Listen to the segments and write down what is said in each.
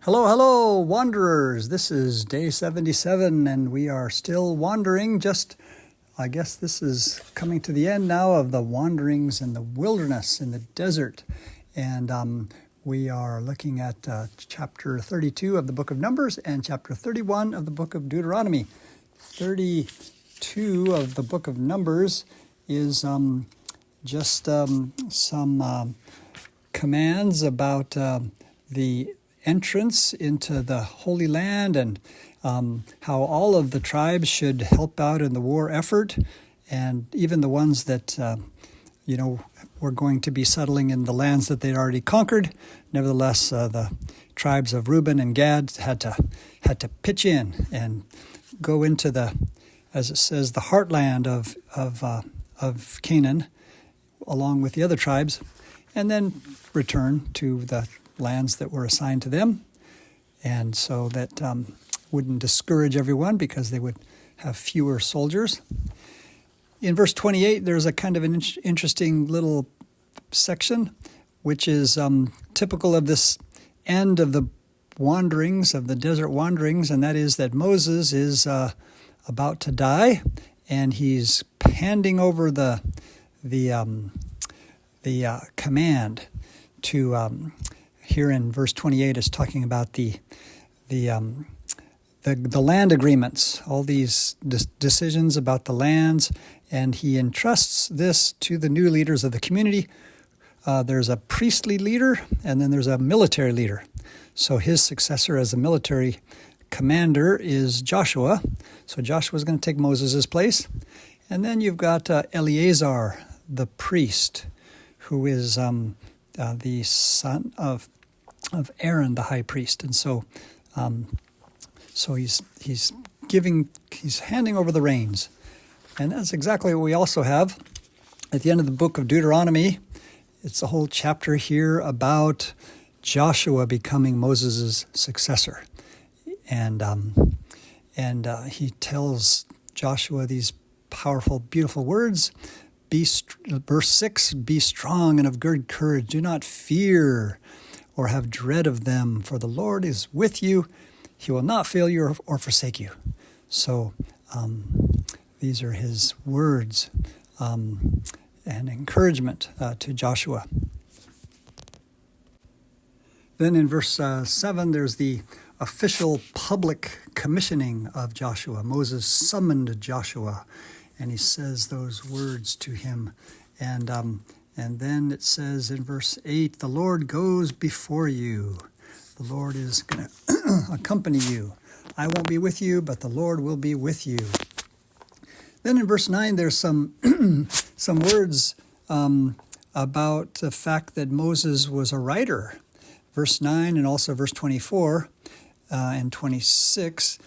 Hello, hello, wanderers. This is day 77, and we are still wandering. I guess this is coming to the end now of the wanderings in the wilderness, in the desert. And we are looking at chapter 32 of the book of Numbers and chapter 31 of the book of Deuteronomy. 32 of the book of Numbers is just some commands about the entrance into the Holy Land and how all of the tribes should help out in the war effort, and even the ones that were going to be settling in the lands that they'd already conquered. Nevertheless, the tribes of Reuben and Gad had to pitch in and go into the, as it says, the heartland of Canaan, along with the other tribes, and then return to the lands that were assigned to them, and so that wouldn't discourage everyone because they would have fewer soldiers. In verse 28, there's a kind of an interesting little section, which is typical of this end of the wanderings, of the desert wanderings, and that is that Moses is about to die, and he's handing over the command to. Here in verse 28 is talking about the land agreements, all these decisions about the lands, and he entrusts this to the new leaders of the community. There's a priestly leader, and then there's a military leader. So his successor as a military commander is Joshua. So Joshua is going to take Moses' place. And then you've got Eleazar, the priest, who is the son of Aaron, the high priest, and so he's handing over the reins, and that's exactly what we also have at the end of the book of Deuteronomy. It's a whole chapter here about Joshua becoming Moses' successor, and he tells Joshua these powerful, beautiful words. Verse 6, be strong and of good courage. Do not fear or have dread of them, for the Lord is with you. He will not fail you or forsake you. So these are his words and encouragement to Joshua. Then in verse 7, there's the official public commissioning of Joshua. Moses summoned Joshua, and he says those words to him. And then it says in verse 8, the Lord goes before you. The Lord is going to accompany you. I won't be with you, but the Lord will be with you. Then in verse 9, there's some words about the fact that Moses was a writer. Verse 9 and also verse 24 and 26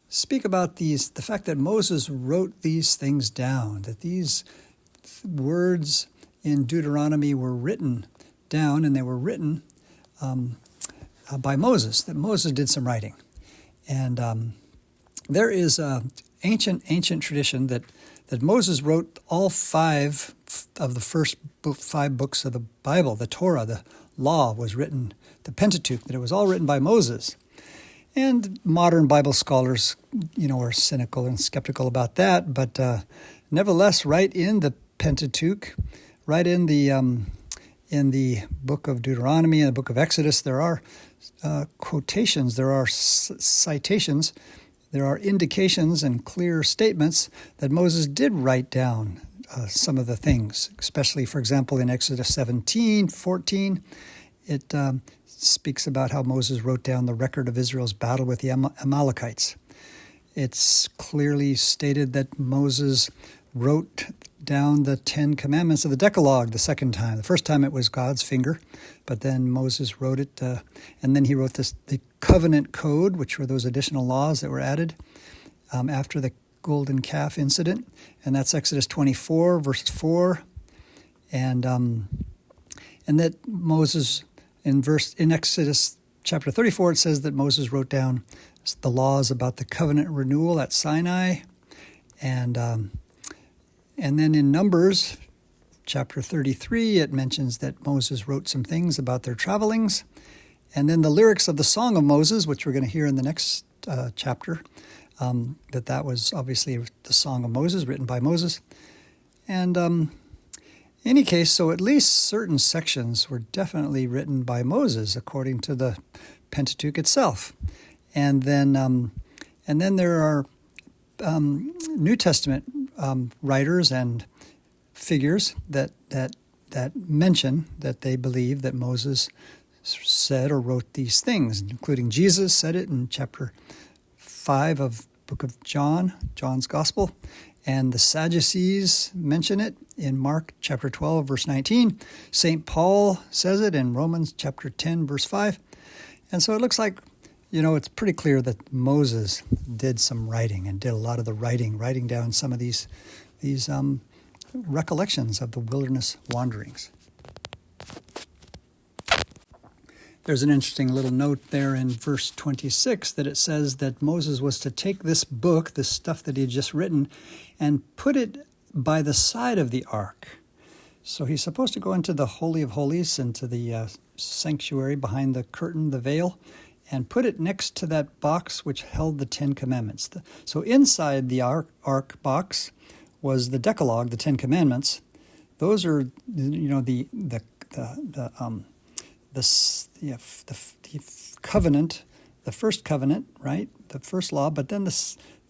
speak about the fact that Moses wrote these things down, that these words in Deuteronomy were written down, and they were written by Moses, that Moses did some writing. And there is an ancient tradition that Moses wrote all 5 of the first 5 books of the Bible. The Torah, the law, was written, the Pentateuch, that it was all written by Moses. And modern Bible scholars, are cynical and skeptical about that, but nevertheless, right in the Pentateuch, right in the book of Deuteronomy and the book of Exodus, there are quotations, there are citations, there are indications and clear statements that Moses did write down some of the things, especially, for example, in Exodus 17:14, it speaks about how Moses wrote down the record of Israel's battle with the Amalekites. It's clearly stated that Moses wrote down the 10 commandments of the Decalogue the second time. The first time it was God's finger, but then Moses wrote it, and then he wrote the covenant code, which were those additional laws that were added after the golden calf incident, and that's Exodus 24, verse 4, and that Moses, in Exodus chapter 34, it says that Moses wrote down the laws about the covenant renewal at Sinai, and then in Numbers chapter 33, it mentions that Moses wrote some things about their travelings, And then the lyrics of the Song of Moses, which we're going to hear in the next chapter, that was obviously the Song of Moses, written by Moses. And in any case, so at least certain sections were definitely written by Moses, according to the Pentateuch itself. And then there are New Testament writers and figures that mention that they believe that Moses said or wrote these things, including Jesus said it in chapter 5 of book of John, John's Gospel, and the Sadducees mention it in Mark chapter 12, verse 19. St. Paul says it in Romans chapter 10, verse 5. And so it looks like, it's pretty clear that Moses did some writing and did a lot of the writing down some of these recollections of the wilderness wanderings. There's an interesting little note there in verse 26 that it says that Moses was to take this book, this stuff that he had just written, and put it by the side of the ark. So he's supposed to go into the Holy of Holies, into the sanctuary behind the curtain, the veil, and put it next to that box which held the Ten Commandments. So inside the ark box was the Decalogue, the Ten Commandments. Those are, the covenant, the first covenant, right? The first law. But then the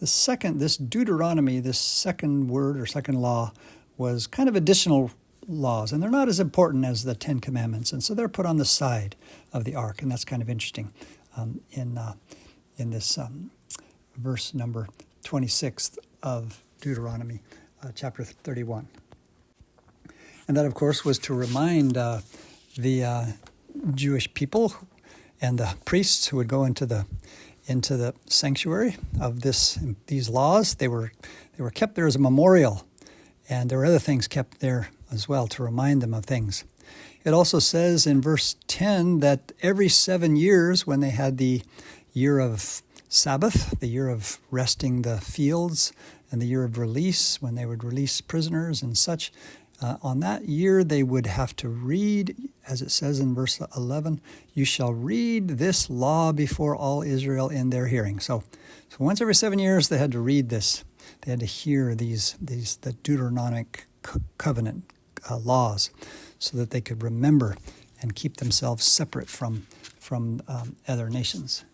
second, this Deuteronomy, this second word or second law, was kind of additional laws, and they're not as important as the Ten Commandments, and so they're put on the side of the ark, and that's kind of interesting in this verse number 26 of Deuteronomy chapter 31. And that, of course, was to remind the Jewish people and the priests who would go into the sanctuary of these laws. They were kept there as a memorial, and there were other things kept there as well to remind them of things. It also says in verse 10 that every 7 years, when they had the year of Sabbath, the year of resting the fields, and the year of release, when they would release prisoners and such, on that year they would have to read, as it says in verse 11, you shall read this law before all Israel in their hearing. So once every 7 years they had to read this. They had to hear the Deuteronomic covenant laws, so that they could remember and keep themselves separate from other nations.